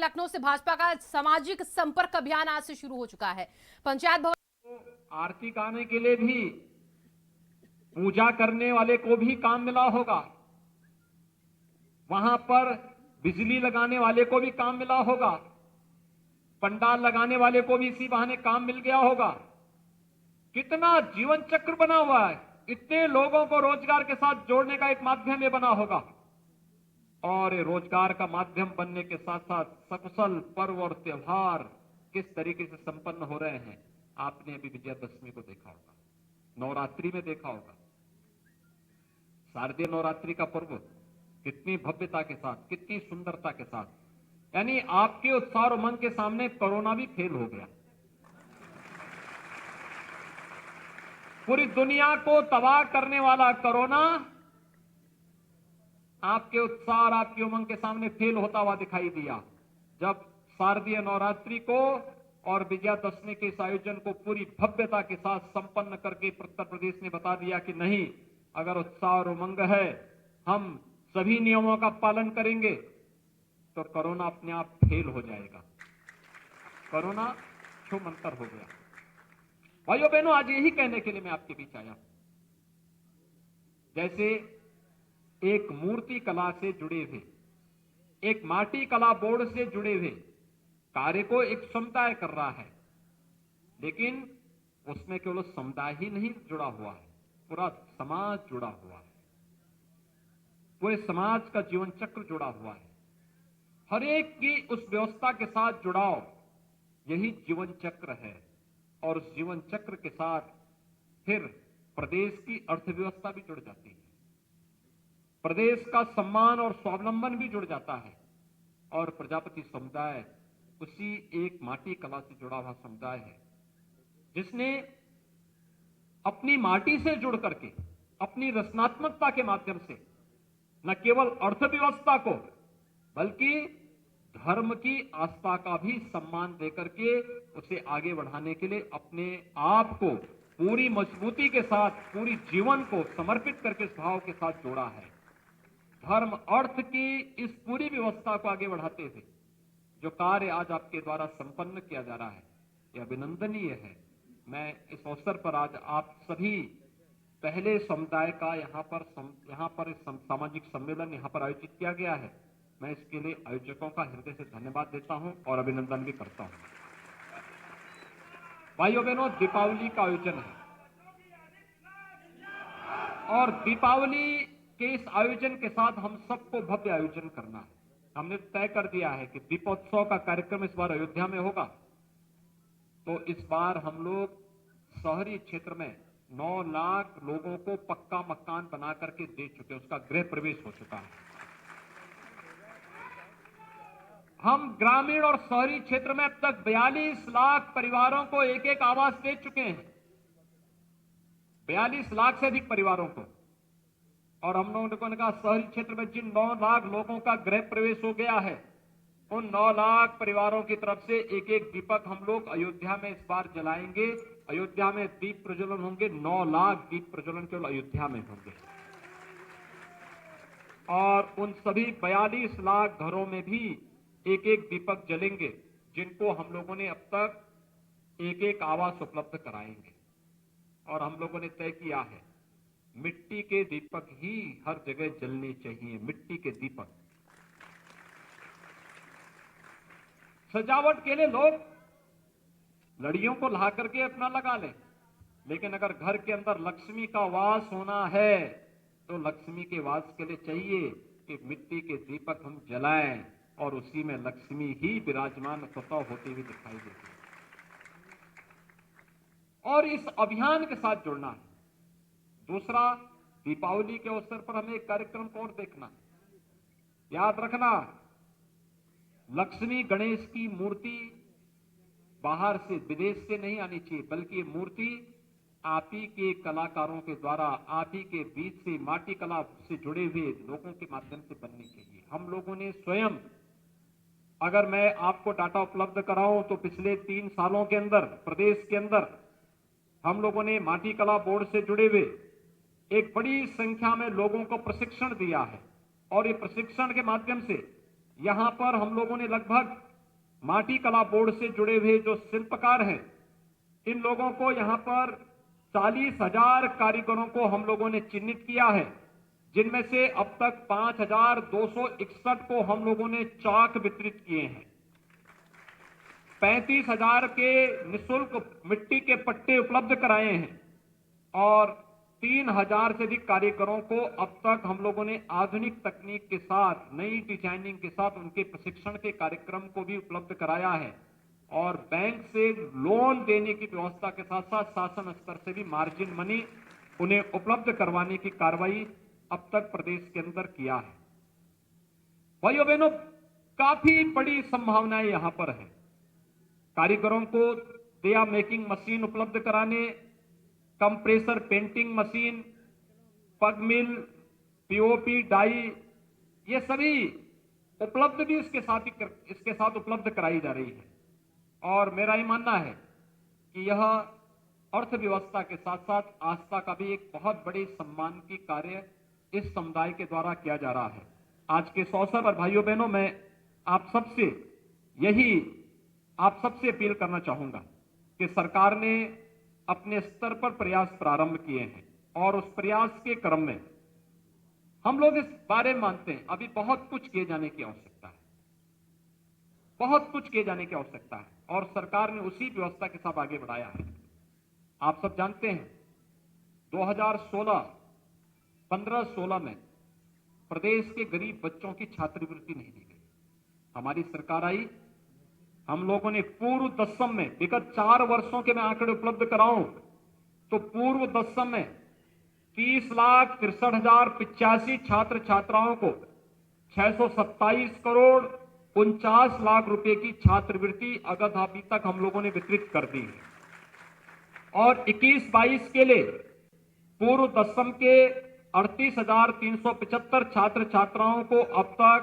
लखनऊ से भाजपा का सामाजिक संपर्क अभियान आज से शुरू हो चुका है। पंचायत भवन आरती गाने के लिए भी, पूजा करने वाले को भी काम मिला होगा, वहां पर बिजली लगाने वाले को भी काम मिला होगा, पंडाल लगाने वाले को भी इसी बहाने काम मिल गया होगा। कितना जीवन चक्र बना हुआ है, इतने लोगों को रोजगार के साथ जोड़ने का एक माध्यम ये बना होगा। और रोजगार का माध्यम बनने के साथ साथ सकुशल पर्व और त्योहार किस तरीके से संपन्न हो रहे हैं, आपने अभी विजयादशमी को देखा होगा, नवरात्रि में देखा होगा। शारदीय नवरात्रि का पर्व कितनी भव्यता के साथ, कितनी सुंदरता के साथ, यानी आपके उत्साह और उमंग के सामने कोरोना भी फेल हो गया। पूरी दुनिया को तबाह करने वाला कोरोना आपके उत्साह और आपकी उमंग के सामने फेल होता हुआ दिखाई दिया, जब शारदीय नवरात्रि को और विजयादशमी के इस आयोजन को पूरी भव्यता के साथ संपन्न करके उत्तर प्रदेश ने बता दिया कि नहीं, अगर उत्साह और उमंग है, हम सभी नियमों का पालन करेंगे तो कोरोना अपने आप फेल हो जाएगा। कोरोना छूमंतर हो गया। भाइयों बहनों, आज यही कहने के लिए मैं आपके बीच आया। जैसे एक मूर्ति कला से जुड़े हुए, एक माटी कला बोर्ड से जुड़े हुए कार्य को एक समुदाय कर रहा है, लेकिन उसमें केवल समुदाय ही नहीं जुड़ा हुआ है, पूरा समाज जुड़ा हुआ है, पूरे समाज का जीवन चक्र जुड़ा हुआ है। हर एक की उस व्यवस्था के साथ जुड़ाव, यही जीवन चक्र है। और उस जीवन चक्र के साथ फिर प्रदेश की अर्थव्यवस्था भी जुड़ जाती है, प्रदेश का सम्मान और स्वावलंबन भी जुड़ जाता है। और प्रजापति समुदाय उसी एक माटी कला से जुड़ा हुआ समुदाय है, जिसने अपनी माटी से जुड़ करके अपनी रचनात्मकता के माध्यम से न केवल अर्थव्यवस्था को बल्कि धर्म की आस्था का भी सम्मान देकर के उसे आगे बढ़ाने के लिए अपने आप को पूरी मजबूती के साथ, पूरी जीवन को समर्पित करके इस भाव के साथ जोड़ा है। धर्म अर्थ की इस पूरी व्यवस्था को आगे बढ़ाते हुए जो कार्य आज आपके द्वारा संपन्न किया जा रहा है, यह अभिनंदनीय है। मैं इस अवसर पर आज आप सभी पहले समुदाय का यहाँ पर सामाजिक सम्मेलन यहाँ पर आयोजित किया गया है, मैं इसके लिए आयोजकों का हृदय से धन्यवाद देता हूं और अभिनंदन भी करता हूं। भाइयों बहनों, दीपावली का आयोजन है और दीपावली के इस आयोजन के साथ हम सबको भव्य आयोजन करना है। हमने तय कर दिया है कि दीपोत्सव का कार्यक्रम इस बार अयोध्या में होगा। तो इस बार हम लोग शहरी क्षेत्र में 9 लाख लोगों को पक्का मकान बना करके दे चुके हैं, उसका गृह प्रवेश हो चुका है। हम ग्रामीण और शहरी क्षेत्र में अब तक 42 लाख परिवारों को एक एक आवास दे चुके हैं, 42 लाख से अधिक परिवारों को। और हम लोगों ने कहा शहरी क्षेत्र में जिन 9 लाख लोगों का गृह प्रवेश हो गया है, उन 9 लाख परिवारों की तरफ से एक एक दीपक हम लोग अयोध्या में इस बार जलाएंगे। अयोध्या में दीप प्रज्वलन होंगे, 9 लाख दीप प्रज्वलन केवल अयोध्या में होंगे। और उन सभी 42 लाख घरों में भी एक एक दीपक जलेंगे, जिनको हम लोगों ने अब तक एक एक आवास उपलब्ध कराएंगे। और हम लोगों ने तय किया है, मिट्टी के दीपक ही हर जगह जलने चाहिए, मिट्टी के दीपक। सजावट के लिए लोग लड़ियों को ला करके अपना लगा लें, लेकिन अगर घर के अंदर लक्ष्मी का वास होना है तो लक्ष्मी के वास के लिए चाहिए कि मिट्टी के दीपक हम जलाएं और उसी में लक्ष्मी ही विराजमान स्वतः होती हुई दिखाई देती है। और इस अभियान के साथ जुड़ना है। दूसरा, दीपावली के अवसर पर हमें एक कार्यक्रम को और देखना है। याद रखना, लक्ष्मी गणेश की मूर्ति बाहर से, विदेश से नहीं आनी चाहिए, बल्कि ये मूर्ति आप ही के कलाकारों के द्वारा, आप ही के बीच से, माटी कला से जुड़े हुए लोगों के माध्यम से बननी चाहिए। हम लोगों ने स्वयं, अगर मैं आपको डाटा उपलब्ध कराऊं तो पिछले 3 सालों के अंदर प्रदेश के अंदर हम लोगों ने माटी कला बोर्ड से जुड़े हुए एक बड़ी संख्या में लोगों को प्रशिक्षण दिया है। और ये प्रशिक्षण के माध्यम से यहां पर हम लोगों ने लगभग माटी कला बोर्ड से जुड़े हुए जो शिल्पकार हैं, इन लोगों को यहां पर 40,000 कारीगरों को हम लोगों ने चिन्हित किया है, जिनमें से अब तक 5,261 को हम लोगों ने चाक वितरित किए हैं। 35,000 के निःशुल्क मिट्टी के पट्टे उपलब्ध कराए हैं और 3,000 से अधिक कारीगरों को अब तक हम लोगों ने आधुनिक तकनीक के साथ, नई डिजाइनिंग के साथ उनके प्रशिक्षण के कार्यक्रम को भी उपलब्ध कराया है और बैंक से लोन देने की व्यवस्था के साथ साथ शासन स्तर से भी मार्जिन मनी उन्हें उपलब्ध करवाने की कार्रवाई अब तक प्रदेश के अंदर किया है। भाइयों बहनों, काफी बड़ी संभावनाएं यहां पर है। कारीगरों को दिया मेकिंग मशीन उपलब्ध कराने, कंप्रेसर पेंटिंग मशीन, पग मिल, पीओपी डाई, ये सभी उपलब्ध भी इसके साथ उपलब्ध कराई जा रही है और मेरा ये मानना है कि यह अर्थव्यवस्था के साथ साथ आस्था का भी एक बहुत बड़े सम्मान की कार्य इस समुदाय के द्वारा किया जा रहा है। आज के इस अवसर पर भाइयों बहनों, मैं आप सबसे अपील करना चाहूंगा कि सरकार ने अपने स्तर पर प्रयास प्रारंभ किए हैं और उस प्रयास के क्रम में हम लोग इस बारे में मानते हैं अभी बहुत कुछ किए जाने की आवश्यकता है, बहुत कुछ किए जाने की आवश्यकता है और सरकार ने उसी व्यवस्था के साथ आगे बढ़ाया है। आप सब जानते हैं 2015-16 में प्रदेश के गरीब बच्चों की छात्रवृत्ति नहीं दी गई। हमारी सरकार आई, हम लोगों ने पूर्व दशम में, विगत 4 वर्षों के मैं आंकड़े उपलब्ध कराऊं तो पूर्व दशम में 30,63,085 छात्र छात्राओं को 627 करोड़ 49 लाख रुपए की छात्रवृत्ति अभी तक हम लोगों ने वितरित कर दी है और 21-22 के लिए पूर्व दशम के 38,375 छात्र छात्राओं को अब तक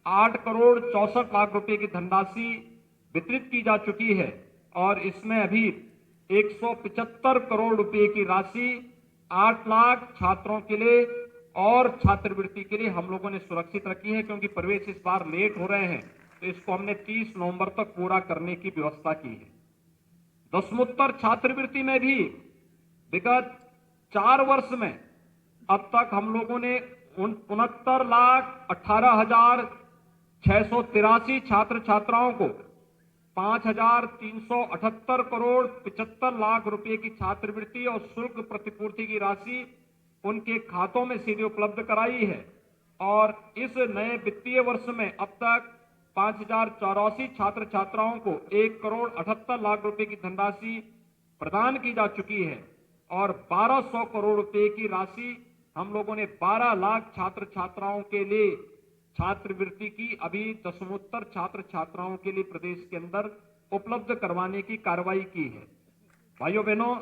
8 करोड़ 64 लाख रुपए की धनराशि वितरित की जा चुकी है और इसमें अभी 175 करोड़ रुपए की राशि 8 लाख छात्रों के लिए और छात्रवृत्ति के लिए हम लोगों ने सुरक्षित रखी है, क्योंकि प्रवेश इस बार लेट हो रहे हैं तो इसको हमने 30 नवंबर तक पूरा करने की व्यवस्था की है। दसमोत्तर छात्रवृत्ति में भी विगत 4 वर्ष में अब तक हम लोगों ने 69,18,683 छात्र छात्राओं को 5,378 करोड़ 75 लाख रुपए की छात्रवृत्ति और शुल्क प्रतिपूर्ति की राशि उनके खातों में सीधे उपलब्ध कराई है और इस नए वित्तीय वर्ष में अब तक 5,084 छात्र छात्राओं को 1 करोड़ 78 लाख रुपए की धनराशि प्रदान की जा चुकी है और 1,200 करोड़ रुपए की राशि हम लोगों ने 12 लाख छात्र छात्राओं के लिए छात्रवृत्ति की अभी दसमोत्तर छात्र छात्राओं के लिए प्रदेश के अंदर उपलब्ध करवाने की कार्रवाई की है। भाइयों बहनों,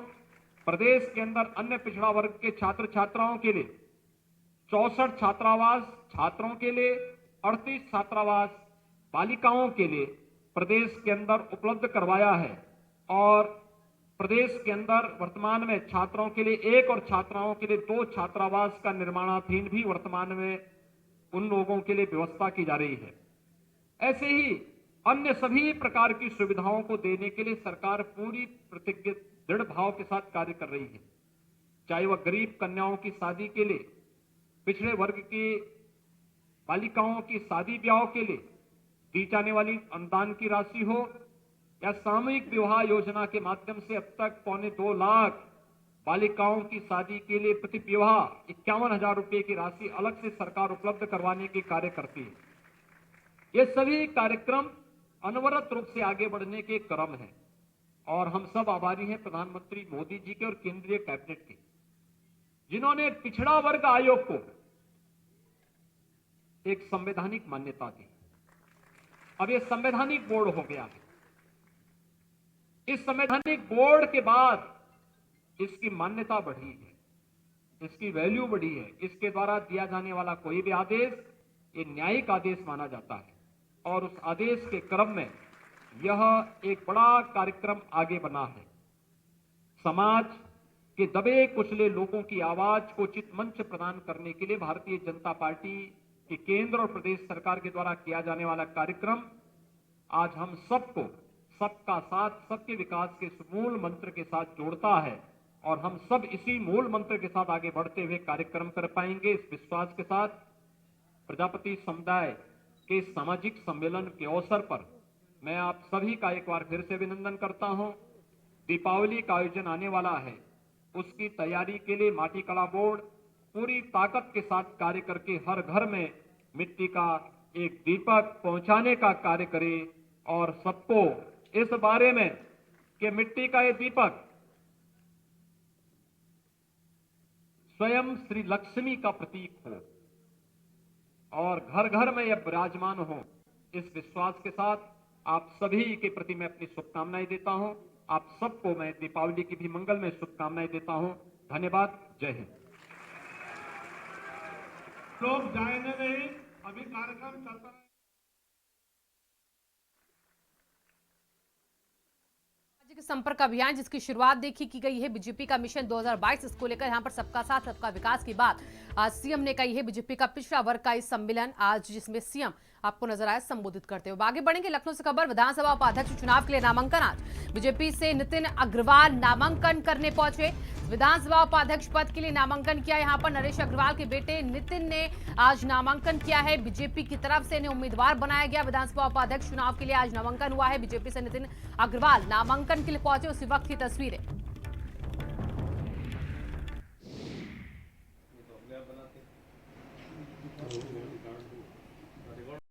प्रदेश के अंदर अन्य पिछड़ा वर्ग के छात्र छात्राओं के लिए 64 छात्रावास छात्रों के लिए, 38 छात्रावास बालिकाओं के लिए प्रदेश के अंदर उपलब्ध करवाया है और प्रदेश के अंदर वर्तमान में छात्रों के लिए 1 और छात्राओं के लिए 2 छात्रावास का निर्माणाधीन भी वर्तमान में उन लोगों के लिए व्यवस्था की जा रही है। ऐसे ही अन्य सभी प्रकार की सुविधाओं को देने के लिए सरकार पूरी प्रतिज्ञित दृढ़ भाव के साथ कार्य कर रही है, चाहे वह गरीब कन्याओं की शादी के लिए, पिछड़े वर्ग की बालिकाओं की शादी ब्याह के लिए दी जाने वाली अनुदान की राशि हो या सामूहिक विवाह योजना के माध्यम से अब तक 2.25 लाख बालिकाओं की शादी के लिए प्रति विवाह 51,000 रुपए की राशि अलग से सरकार उपलब्ध करवाने के कार्य करती है। ये सभी कार्यक्रम अनवरत रूप से आगे बढ़ने के क्रम है और हम सब आभारी हैं प्रधानमंत्री मोदी जी के और केंद्रीय कैबिनेट के, जिन्होंने पिछड़ा वर्ग आयोग को एक संवैधानिक मान्यता दी। अब यह संवैधानिक बोर्ड हो गया है। इस संवैधानिक बोर्ड के बाद इसकी मान्यता बढ़ी है, इसकी वैल्यू बढ़ी है। इसके द्वारा दिया जाने वाला कोई भी आदेश ये न्यायिक आदेश माना जाता है और उस आदेश के क्रम में यह एक बड़ा कार्यक्रम आगे बना है। समाज के दबे कुचले लोगों की आवाज को उचित मंच प्रदान करने के लिए भारतीय जनता पार्टी की केंद्र और प्रदेश सरकार के द्वारा किया जाने वाला कार्यक्रम आज हम सबको सबका साथ सबके विकास के इस मूल मंत्र के साथ जोड़ता है और हम सब इसी मूल मंत्र के साथ आगे बढ़ते हुए कार्यक्रम कर पाएंगे। इस विश्वास के साथ प्रजापति समुदाय के सामाजिक सम्मेलन के अवसर पर मैं आप सभी का एक बार फिर से अभिनंदन करता हूं। दीपावली का आयोजन आने वाला है, उसकी तैयारी के लिए माटी कला बोर्ड पूरी ताकत के साथ कार्य करके हर घर में मिट्टी का एक दीपक पहुंचाने का कार्य करे और सबको इस बारे में कि मिट्टी का ये दीपक स्वयं श्री लक्ष्मी का प्रतीक हो और घर घर में यह विराजमान हो। इस विश्वास के साथ आप सभी के प्रति मैं अपनी शुभकामनाएं देता हूं। आप सबको मैं दीपावली की भी मंगलमय शुभकामनाएं देता हूं। धन्यवाद। जय हिंद। लोग जाएंगे नहीं, अभी कार्यक्रम चलता है। सामाजिक संपर्क अभियान जिसकी शुरुआत देखी की गई है बीजेपी का मिशन 2022, इसको लेकर यहां पर सबका साथ सबका विकास की बात आज सीएम ने कही है। बीजेपी का पिछड़ा वर्ग का इस सम्मेलन आज जिसमें सीएम आपको नजर आया संबोधित करते हुए। आगे बढ़ेंगे लखनऊ से खबर। विधानसभा उपाध्यक्ष चुनाव के लिए नामांकन आज बीजेपी से नितिन अग्रवाल नामांकन करने पहुंचे। विधानसभा उपाध्यक्ष पद के लिए नामांकन किया यहां पर नरेश अग्रवाल के बेटे नितिन ने आज नामांकन किया है। बीजेपी की तरफ से इन्हें उम्मीदवार बनाया गया। विधानसभा उपाध्यक्ष चुनाव के लिए आज नामांकन हुआ है। बीजेपी से नितिन अग्रवाल नामांकन के लिए पहुंचे, उसी वक्त की तस्वीरें।